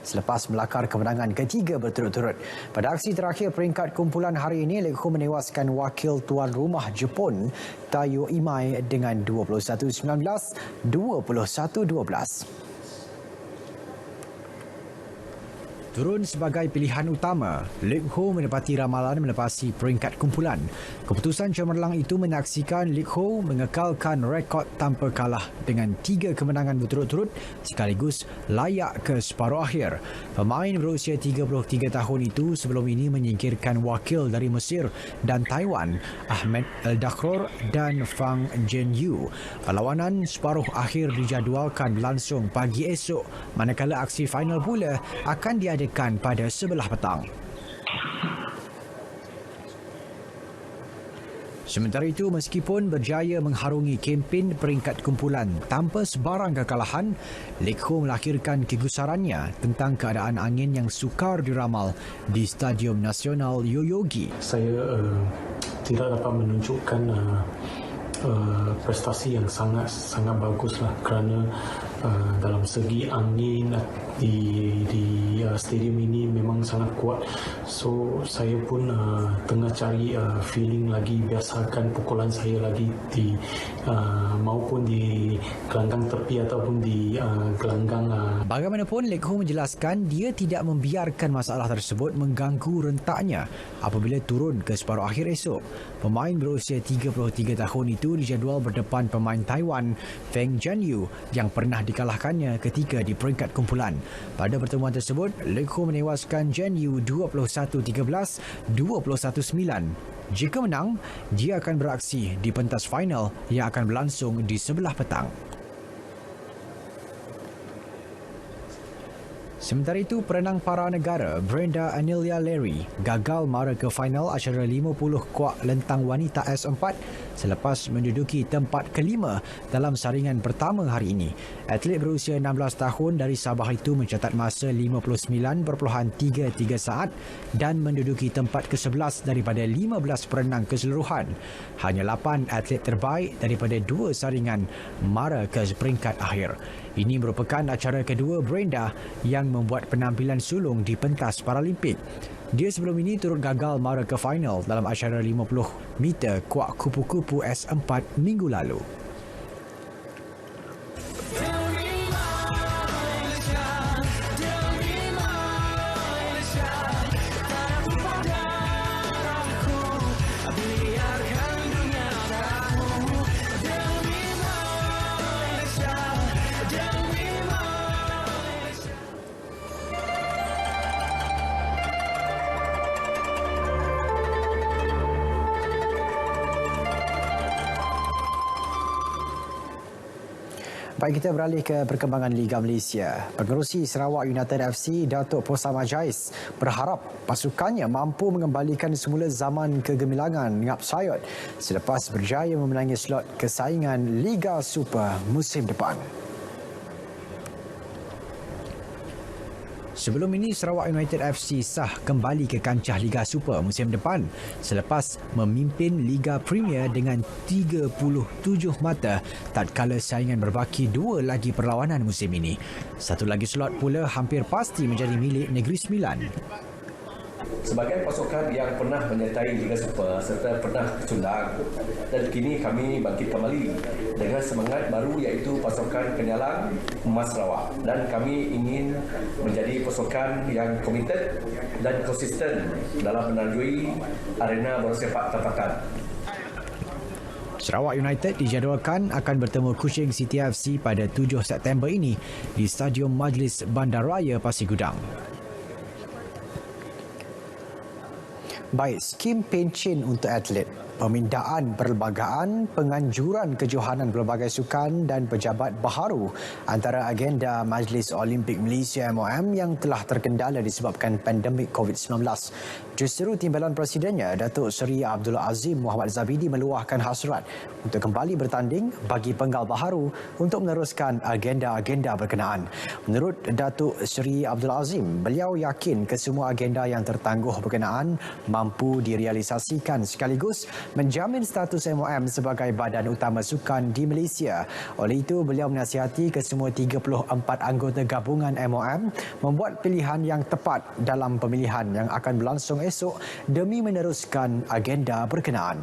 R: selepas melakar kemenangan ketiga berturut-turut. Pada aksi terakhir peringkat kumpulan hari ini, Lek Ho menewaskan wakil tuan rumah Jepun Tayo Imai dengan 21-19, 21-12. turun sebagai pilihan utama. Lik Ho menepati ramalan melepasi peringkat kumpulan. Keputusan cemerlang itu menyaksikan Lik Ho mengekalkan rekod tanpa kalah dengan 3 kemenangan berturut-turut sekaligus layak ke separuh akhir. Pemain berusia 33 tahun itu sebelum ini menyingkirkan wakil dari Mesir dan Taiwan, Ahmed El-Dakhror dan Fang Zhenyu. Perlawanan separuh akhir dijadualkan berlangsung pagi esok, manakala aksi final pula akan diadakan pada sebelah petang. Sementara itu, meskipun berjaya mengharungi kempen peringkat kumpulan tanpa sebarang kekalahan, Lik Ho melahirkan kegusarannya tentang keadaan angin yang sukar diramal di Stadium Nasional Yoyogi.
T: Saya tidak dapat menunjukkan prestasi yang sangat baguslah kerana dalam segi angin di stadium ini memang sangat kuat. So saya pun tengah cari feeling lagi, biasakan pukulan saya lagi di maupun di gelanggang tepi ataupun di gelanggang.
R: Bagaimanapun, Lik Ho menjelaskan dia tidak membiarkan masalah tersebut mengganggu rentaknya apabila turun ke separuh akhir esok. Pemain berusia 33 tahun itu dijadual berdepan pemain Taiwan Fang Zhenyu yang pernah dikalahkannya ketika di peringkat kumpulan. Pada pertemuan tersebut, Lik Ho menewaskan Zhenyu 21-13, 21-9. Jika menang, dia akan beraksi di pentas final yang akan berlangsung di sebelah petang. Sementara itu, perenang para negara Brenda Anelia Larry gagal mara ke final acara 50 kuak lentang wanita S4 selepas menduduki tempat kelima dalam saringan pertama hari ini. Atlet berusia 16 tahun dari Sabah itu mencatat masa 59.33 saat dan menduduki tempat ke-11 daripada 15 perenang keseluruhan. Hanya 8 atlet terbaik daripada 2 saringan mara ke peringkat akhir. Ini merupakan acara kedua Brenda yang membuat penampilan sulung di pentas Paralimpik. Dia sebelum ini turut gagal mara ke final dalam acara 50 meter kuak kupu-kupu S4 minggu lalu. Baik, kita beralih ke perkembangan Liga Malaysia. Pengerusi Sarawak United FC, Datuk Posama Jais, berharap pasukannya mampu mengembalikan semula zaman kegemilangan Ngap Sayot selepas berjaya memenangi slot kesaingan Liga Super musim depan. Sebelum ini, Sarawak United FC sah kembali ke kancah Liga Super musim depan selepas memimpin Liga Premier dengan 37 mata tatkala saingan berbaki 2 lagi perlawanan musim ini. Satu lagi slot pula hampir pasti menjadi milik Negeri Sembilan.
U: Sebagai pasukan yang pernah menyertai Liga Super serta pernah kecundang, dan kini kami bangkit kembali dengan semangat baru iaitu pasukan Kenyalang Emas Sarawak, dan kami ingin menjadi pasukan yang komited dan konsisten dalam menarjui arena bersepak tapakan.
R: Sarawak United dijadualkan akan bertemu Kuching City FC pada 7 September ini di Stadium Majlis Bandaraya Pasir Gudang. Baik, skim pencen untuk atlet, pemindaan perlembagaan, penganjuran kejohanan pelbagai sukan dan pejabat baharu antara agenda Majlis Olimpik Malaysia MOM yang telah terkendala disebabkan pandemik COVID-19. Juruserut Timbalan Presidennya, Datuk Seri Abdul Azim Muhammad Zabidi meluahkan hasrat untuk kembali bertanding bagi penggal baharu untuk meneruskan agenda-agenda berkenaan. Menurut Datuk Seri Abdul Azim, beliau yakin kesemua agenda yang tertangguh berkenaan mampu direalisasikan sekaligus menjamin status MOM sebagai badan utama sukan di Malaysia. Oleh itu, beliau menasihati kesemua 34 anggota gabungan MOM membuat pilihan yang tepat dalam pemilihan yang akan berlangsung esok demi meneruskan agenda berkenaan.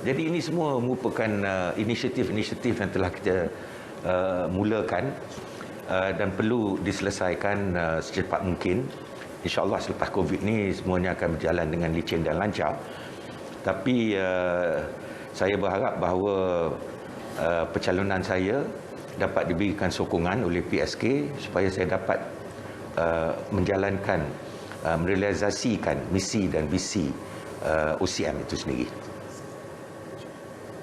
V: Jadi ini semua merupakan inisiatif-inisiatif yang telah kita mulakan
U: dan perlu diselesaikan secepat mungkin. InsyaAllah selepas COVID ni semuanya akan berjalan dengan licin dan lancar. Tapi saya berharap bahawa pencalonan saya dapat diberikan sokongan oleh PSK supaya saya dapat menjalankan, merealisasikan misi dan visi OCM itu sendiri.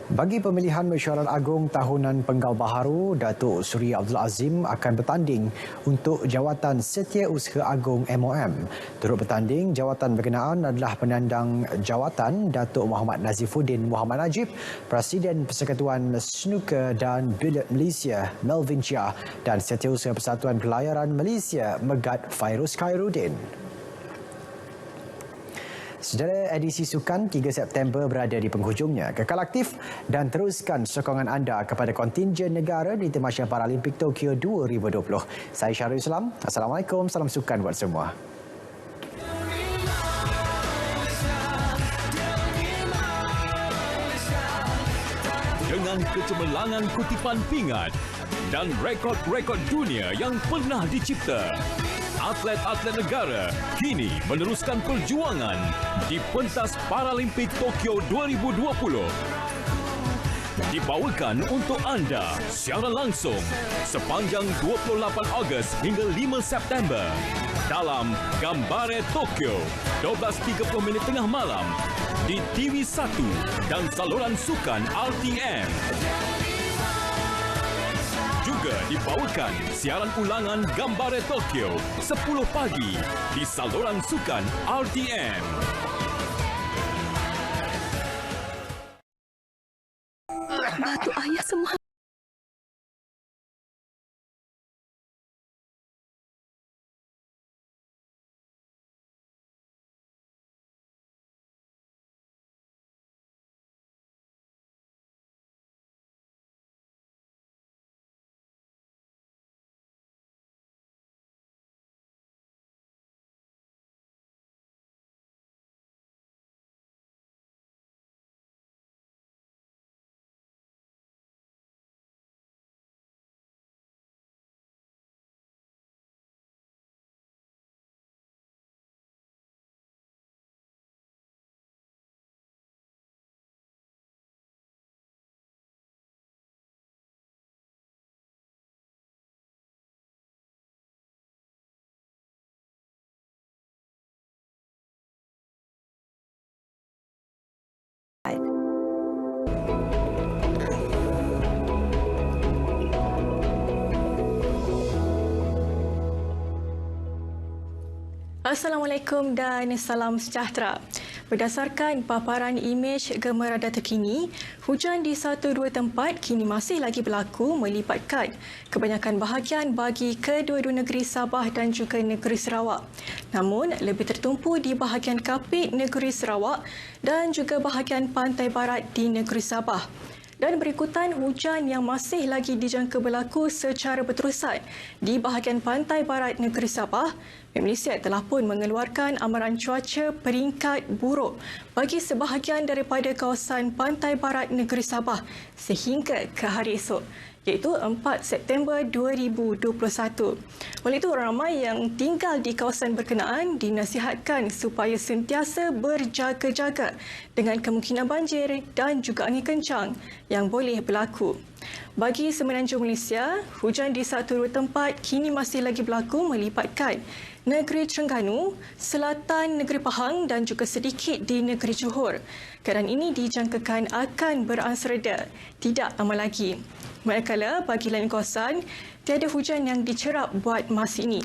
R: Bagi pemilihan Mesyuarat Agung Tahunan Penggal Baharu, Datuk Seri Abdul Azim akan bertanding untuk jawatan Setiausaha Agung MOM. Turut bertanding, jawatan berkenaan adalah penandang jawatan Datuk Muhammad Nazifuddin Muhammad Najib, Presiden Persekutuan Snooker dan Biliard Malaysia Melvin Chia dan Setiausaha Persatuan Pelayaran Malaysia Megat Fairuz Khairuddin. Saudara, edisi Sukan 3 September berada di penghujungnya. Kekal aktif dan teruskan sokongan anda kepada kontingen negara di Tamasya Paralimpik Tokyo 2020. Saya Syahrul Islam. Assalamualaikum. Salam sukan buat semua.
C: Dengan kecemerlangan kutipan pingat dan rekod-rekod dunia yang pernah dicipta, atlet-atlet negara kini meneruskan perjuangan di pentas Paralimpik Tokyo 2020. Dibawakan untuk anda secara langsung sepanjang 28 Ogos hingga 5 September dalam Gambare Tokyo 12.30 tengah malam di TV1 dan saluran sukan RTM. Juga dibawakan siaran ulangan Gambare Tokyo 10 pagi di saluran sukan RTM.
D: Batuk ayah semua. Assalamualaikum dan salam sejahtera. Berdasarkan paparan imej gemar rada terkini, hujan di 1-2 tempat kini masih lagi berlaku melipatkan kebanyakan bahagian bagi kedua-dua negeri Sabah dan juga negeri Sarawak. Namun, lebih tertumpu di bahagian Kapit negeri Sarawak dan juga bahagian pantai barat di negeri Sabah. Dan berikutan hujan yang masih lagi dijangka berlaku secara berterusan di bahagian pantai barat negeri Sabah, Malaysia telah pun mengeluarkan amaran cuaca peringkat buruk bagi sebahagian daripada kawasan pantai barat negeri Sabah sehingga ke hari esok, iaitu 4 September 2021. Oleh itu, ramai yang tinggal di kawasan berkenaan dinasihatkan supaya sentiasa berjaga-jaga dengan kemungkinan banjir dan juga angin kencang yang boleh berlaku. Bagi semenanjung Malaysia, hujan di 1-2 tempat kini masih lagi berlaku melipatkan negeri Terengganu, selatan negeri Pahang dan juga sedikit di negeri Johor. Keadaan ini dijangkakan akan beransur reda tidak lama lagi. Manakala bagi lain kawasan, tiada hujan yang dicerap buat masa ini.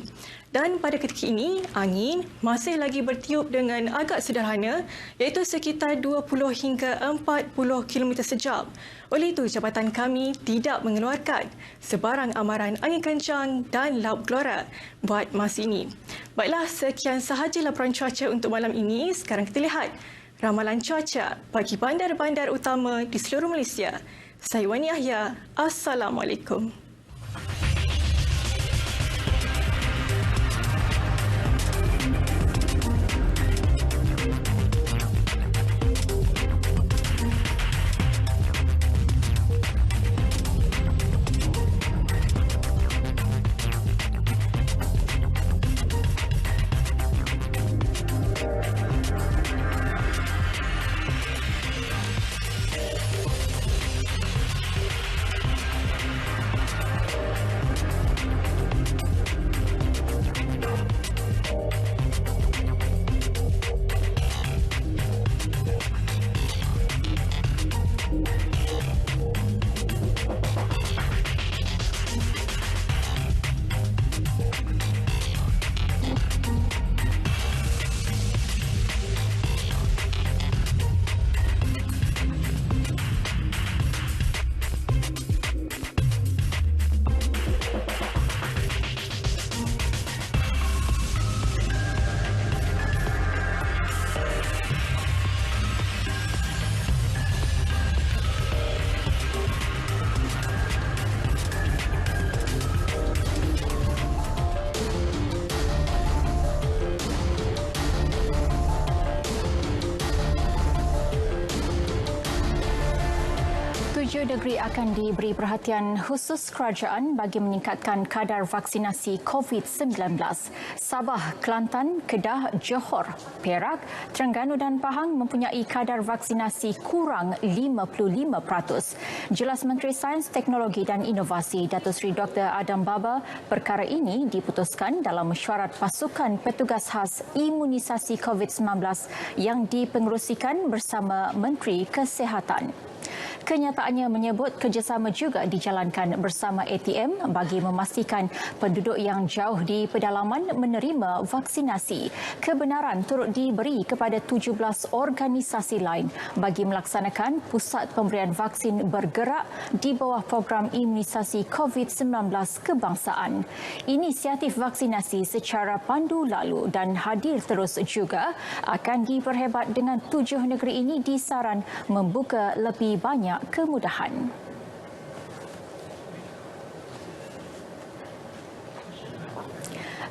D: Dan pada ketika ini, angin masih lagi bertiup dengan agak sederhana, iaitu sekitar 20 hingga 40 km sejam. Oleh itu, jabatan kami tidak mengeluarkan sebarang amaran angin kencang dan laut gelora buat masa ini. Baiklah, sekian sahaja laporan cuaca untuk malam ini. Sekarang kita lihat ramalan cuaca bagi bandar-bandar utama di seluruh Malaysia. Saya Wani Yahya. Assalamualaikum.
B: Tujuh negeri akan diberi perhatian khusus kerajaan bagi meningkatkan kadar vaksinasi COVID-19. Sabah, Kelantan, Kedah, Johor, Perak, Terengganu dan Pahang mempunyai kadar vaksinasi kurang 55%. Jelas Menteri Sains, Teknologi dan Inovasi Datuk Seri Dr. Adam Baba, perkara ini diputuskan dalam mesyuarat pasukan petugas khas imunisasi COVID-19 yang dipengerusikan bersama Menteri Kesihatan. Kenyataannya menyebut kerjasama juga dijalankan bersama ATM bagi memastikan penduduk yang jauh di pedalaman menerima vaksinasi. Kebenaran turut diberi kepada 17 organisasi lain bagi melaksanakan pusat pemberian vaksin bergerak di bawah program imunisasi COVID-19 kebangsaan. Inisiatif vaksinasi secara pandu lalu dan hadir terus juga akan diperhebat dengan 7 negeri ini disaran membuka lebih banyak kemudahan.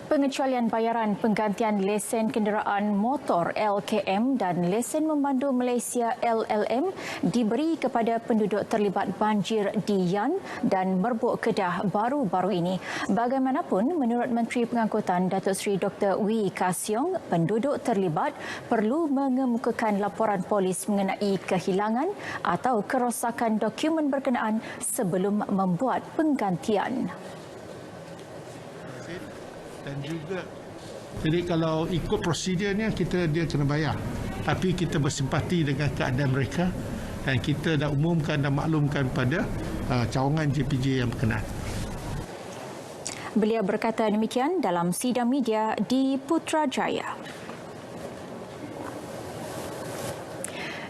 B: Pengecualian bayaran penggantian lesen kenderaan motor LKM dan lesen memandu Malaysia LLM diberi kepada penduduk terlibat banjir di Yan dan Merbuk Kedah baru-baru ini. Bagaimanapun, menurut Menteri Pengangkutan Datuk Seri Dr. Wee Ka Siong, penduduk terlibat perlu mengemukakan laporan polis mengenai kehilangan atau kerosakan dokumen berkenaan sebelum membuat penggantian.
G: Dan juga jadi kalau ikut prosedurnya dia kena bayar, tapi kita bersimpati dengan keadaan mereka dan kita dah umumkan dan maklumkan pada cawangan JPJ yang berkenaan.
B: Beliau berkata demikian dalam sidang media di Putrajaya.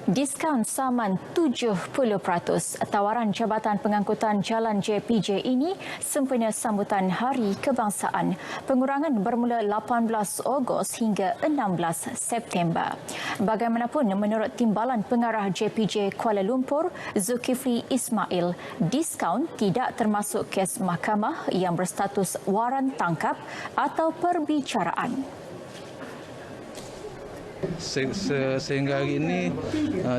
B: Diskaun saman 70%. Tawaran Jabatan Pengangkutan Jalan JPJ ini sempena sambutan Hari Kebangsaan. Pengurangan bermula 18 Ogos hingga 16 September. Bagaimanapun, menurut Timbalan Pengarah JPJ Kuala Lumpur, Zulkifli Ismail, diskaun tidak termasuk kes mahkamah yang berstatus waran tangkap atau perbicaraan.
E: Sehingga hari ini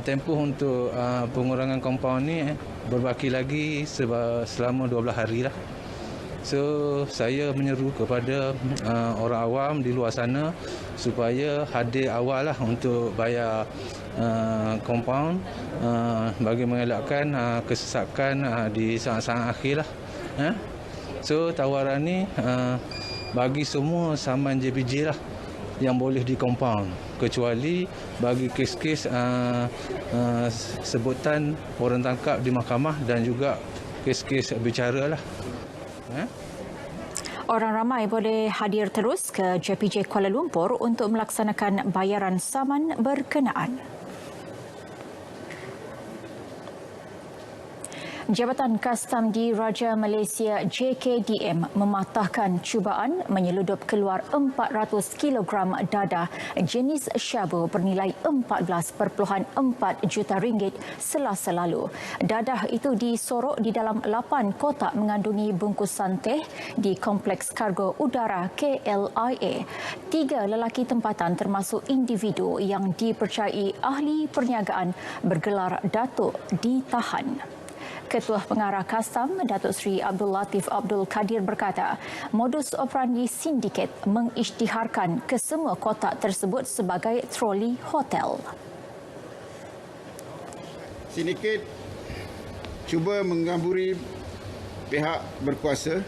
E: tempoh untuk pengurangan kompaun ni berbaki lagi selama 12 hari lah. So saya menyeru kepada orang awam di luar sana supaya hadir awal lah untuk bayar kompaun bagi mengelakkan kesesakan di saat-saat akhir lah. So tawaran ni bagi semua saman JPJ lah yang boleh dikompaun, kecuali bagi kes-kes sebutan orang tangkap di mahkamah dan juga kes-kes bicara lah.
B: Orang ramai boleh hadir terus ke JPJ Kuala Lumpur untuk melaksanakan bayaran saman berkenaan. Jabatan Kastam di Raja Malaysia JKDM mematahkan cubaan menyeludup keluar 400 kg dadah jenis syabu bernilai 14.4 juta ringgit Selasa lalu. Dadah itu disorok di dalam 8 kotak mengandungi bungkusan teh di Kompleks Kargo Udara KLIA. 3 lelaki tempatan termasuk individu yang dipercayai ahli perniagaan bergelar Datuk ditahan. Ketua Pengarah Kastam, Datuk Seri Abdul Latif Abdul Kadir berkata, modus operandi sindiket mengisytiharkan kesemua kotak tersebut sebagai troli hotel.
F: Sindiket cuba menggamburi pihak berkuasa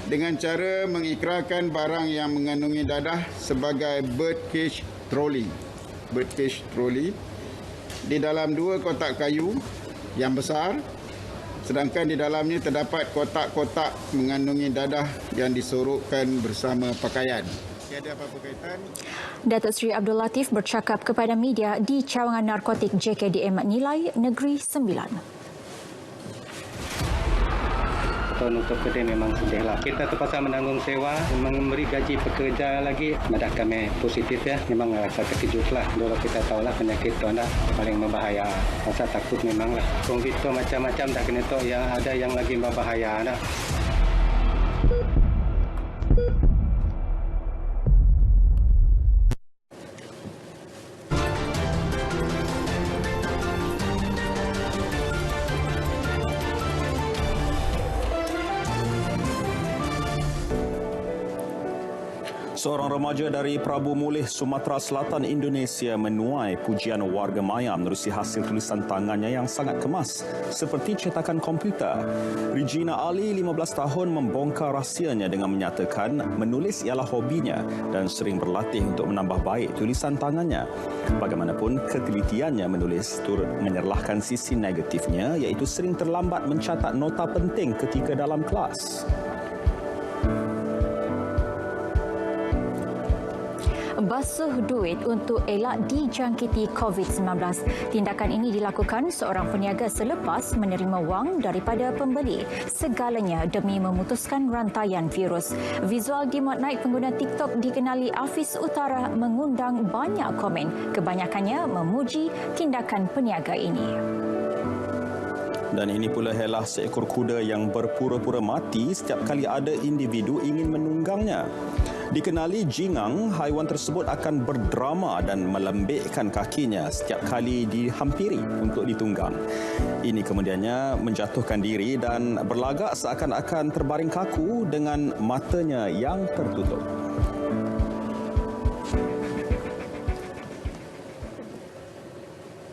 F: dengan cara mengikrarkan barang yang mengandungi dadah sebagai birdcage trolley. Birdcage trolley di dalam 2 kotak kayu yang besar, sedangkan di dalamnya terdapat kotak-kotak mengandungi dadah yang disorokkan bersama pakaian. Tiada apa-apa kaitan.
B: Datuk Seri Abdul Latif bercakap kepada media di cawangan narkotik JKDM Nilai Negeri Sembilan.
W: Untuk kedai memang sedih lah. Kita terpaksa menanggung sewa, memberi gaji pekerja lagi. Madah kami positif ya. Memang rasa terkejut lah. Dulu kita tahu lah penyakit itu anda paling membahaya. Rasa takut memang lah. COVID itu macam-macam dah kena tahu yang ada yang lagi membahaya dah.
A: Seorang remaja dari Prabu Mulih, Sumatera Selatan, Indonesia menuai pujian warga maya menerusi hasil tulisan tangannya yang sangat kemas seperti cetakan komputer. Regina Ali, 15 tahun, membongkar rahsianya dengan menyatakan menulis ialah hobinya dan sering berlatih untuk menambah baik tulisan tangannya. Bagaimanapun, ketelitiannya menulis turut menyerlahkan sisi negatifnya, iaitu sering terlambat mencatat nota penting ketika dalam kelas.
B: Basuh duit untuk elak dijangkiti COVID-19. Tindakan ini dilakukan seorang peniaga selepas menerima wang daripada pembeli. Segalanya demi memutuskan rantaian virus. Visual dimuat naik pengguna TikTok dikenali Afis Utara mengundang banyak komen. Kebanyakannya memuji tindakan peniaga ini.
A: Dan ini pula helah seekor kuda yang berpura-pura mati setiap kali ada individu ingin menunggangnya. Dikenali jingang, haiwan tersebut akan berdrama dan melembekkan kakinya setiap kali dihampiri untuk ditunggang. Ini kemudiannya menjatuhkan diri dan berlagak seakan-akan terbaring kaku dengan matanya yang tertutup.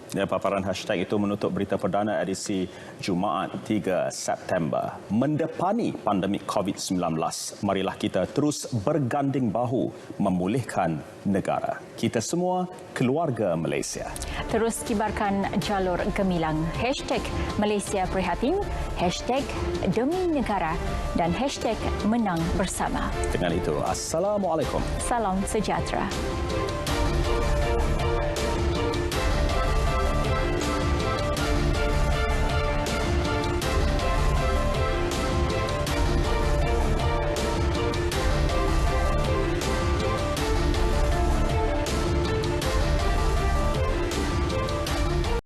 A: Ya, paparan hashtag itu menutup berita perdana edisi Jumaat 3 September. Mendepani pandemik COVID-19, marilah kita terus berganding bahu memulihkan negara. Kita semua keluarga Malaysia.
B: Terus kibarkan jalur gemilang. Hashtag Malaysia Prihatin, hashtag Demi Negara dan hashtag Menang Bersama.
A: Dengan itu, Assalamualaikum.
B: Salam sejahtera.